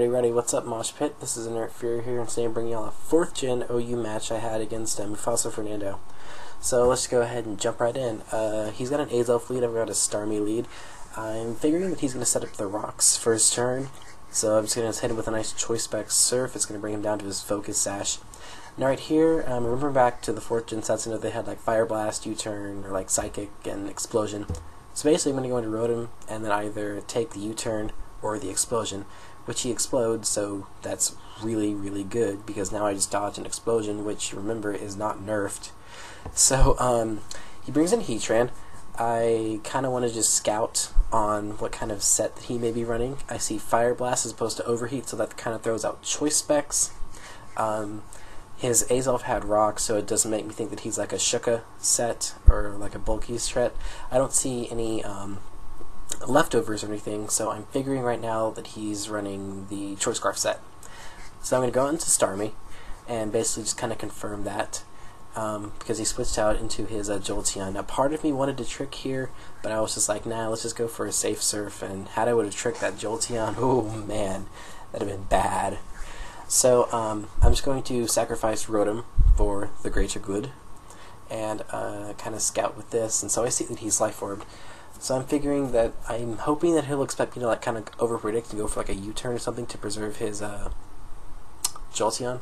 Ready. What's up, MoshPit? This is InertFury here, and today I'm bringing y'all a 4th gen OU match I had against MufasaFernando. So let's go ahead and jump right in. He's got an Azelf lead, I've got a Starmie lead. I'm figuring that he's going to set up the rocks for his turn, so I'm just going to hit him with a nice Choice Spec Surf. It's going to bring him down to his Focus Sash. Now right here, remember back to the 4th gen sets, I know they had like Fire Blast, U-Turn, or like Psychic and Explosion. So basically I'm going to go into Rotom and then either take the U-Turn or the Explosion, which he explodes, so that's really good because now I just dodge an Explosion, which remember is not nerfed. So he brings in Heatran. I kind of want to just scout on what kind of set that he may be running. I see Fire Blast as opposed to Overheat, so that kind of throws out Choice Specs. His Azelf had Rock, so it doesn't make me think that he's like a Shuka set or like a bulky set. I don't see any leftovers or anything, so I'm figuring right now that he's running the Choice Scarf set. So I'm going to go into Starmie and basically just kind of confirm that because he switched out into his Jolteon. Now part of me wanted to trick here, but I was just like, nah, let's just go for a safe surf, and had I would have tricked that Jolteon, oh man, that would have been bad. So I'm just going to sacrifice Rotom for the greater good and kind of scout with this, and so I see that he's Life Orbed. So I'm figuring that I'm hoping that he'll expect me to like kind of overpredict and go for like a U-turn or something to preserve his Jolteon,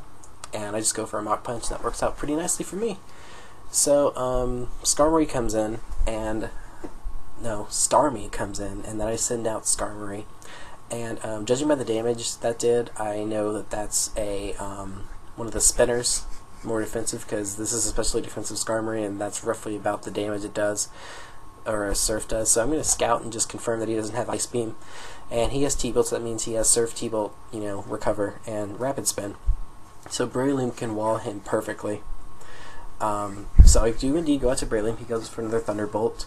and I just go for a Mach Punch. That works out pretty nicely for me. So Starmie comes in, and then I send out Starmie, and judging by the damage that did, I know that that's a one of the spinners, more defensive, because this is especially defensive Starmie, and that's roughly about the damage it does, or a Surf does. So I'm going to scout and just confirm that he doesn't have Ice Beam, and he has T-Bolt, so that means he has Surf, T-Bolt, Recover, and Rapid Spin. So Breloom can wall him perfectly. So I do indeed go out to Breloom. He goes for another Thunderbolt.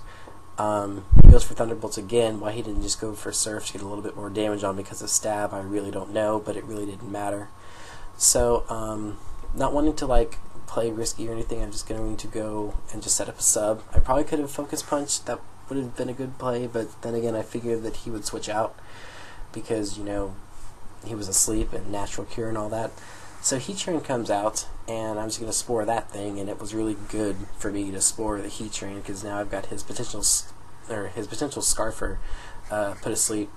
He goes for Thunderbolts again. Why he didn't just go for Surf to get a little bit more damage on because of Stab, I really don't know, but it really didn't matter. So not wanting to like play risky or anything, I'm just going to go and just set up a sub. I probably could have Focus Punched. That would have been a good play, but then again I figured that he would switch out because he was asleep and Natural Cure and all that. So Heatran comes out, and I'm just going to Spore that thing, and it was really good for me to Spore the Heatran because now I've got his potential Scarfer put asleep.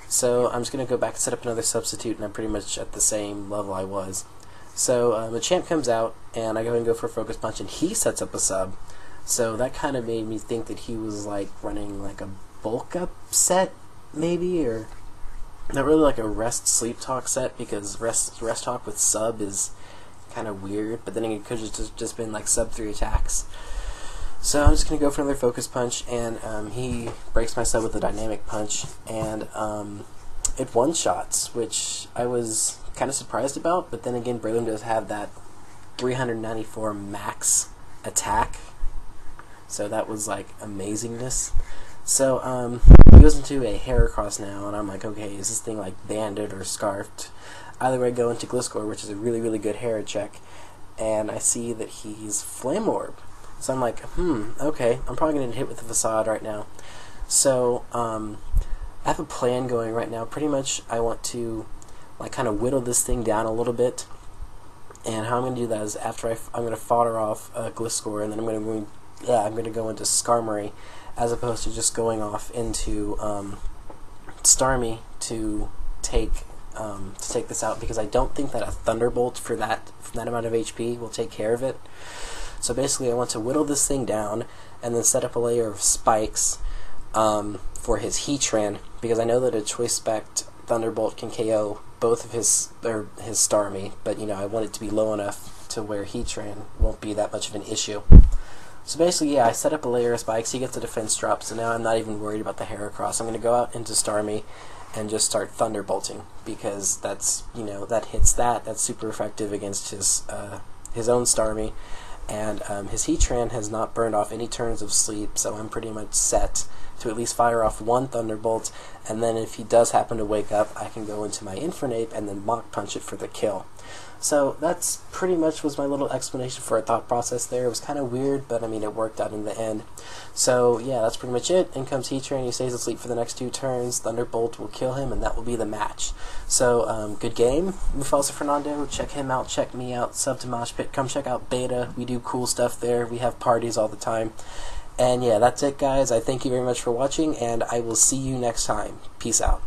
So I'm just going to go back and set up another substitute, and I'm pretty much at the same level I was. So Machamp comes out, and I go ahead and go for a Focus Punch, and he sets up a sub. So that kind of made me think that he was like running like a bulk up set, maybe, or not really like a Rest Sleep Talk set, because Rest Talk with sub is kind of weird, but then it could have just been like sub 3 attacks. So I'm just going to go for another Focus Punch, and he breaks my sub with a Dynamic Punch, and it one-shots, which I was kind of surprised about, but then again Breloom does have that 394 max attack, so that was like amazingness. So he goes into a Heracross now, and I'm like, okay, is this thing like banded or scarfed? Either way, I go into Gliscor, which is a really good Hera check, and I see that he's Flame Orb. So I'm like, okay, I'm probably going to hit with the Facade right now. So I have a plan going right now. Pretty much I want to like kind of whittle this thing down a little bit, and how I'm going to do that is after I'm going to fodder off Gliscor, and then I'm going to go into Skarmory, as opposed to just going off into Starmie to take this out, because I don't think that a Thunderbolt from that amount of HP will take care of it. So basically I want to whittle this thing down and then set up a layer of spikes for his Heatran, because I know that a Choice Spec Thunderbolt can KO both of his Starmie, but I want it to be low enough to where Heatran won't be that much of an issue. So basically, yeah, I set up a layer of spikes, he gets a defense drop, so now I'm not even worried about the Heracross. I'm going to go out into Starmie and just start Thunderbolting, because that's, that hits that's super effective against his own Starmie, and his Heatran has not burned off any turns of sleep, so I'm pretty much set to at least fire off one Thunderbolt, and then if he does happen to wake up, I can go into my Infernape and then Mach Punch it for the kill. So that's pretty much was my little explanation for a thought process there. It was kind of weird, but I mean, it worked out in the end. So yeah, that's pretty much it. In comes Heatran, he stays asleep for the next 2 turns. Thunderbolt will kill him, and that will be the match. So good game, MufasaFernando. Check him out, check me out, sub to MoshPit. Come check out Beta. We do cool stuff there. We have parties all the time. And yeah, that's it, guys. I thank you very much for watching, and I will see you next time. Peace out.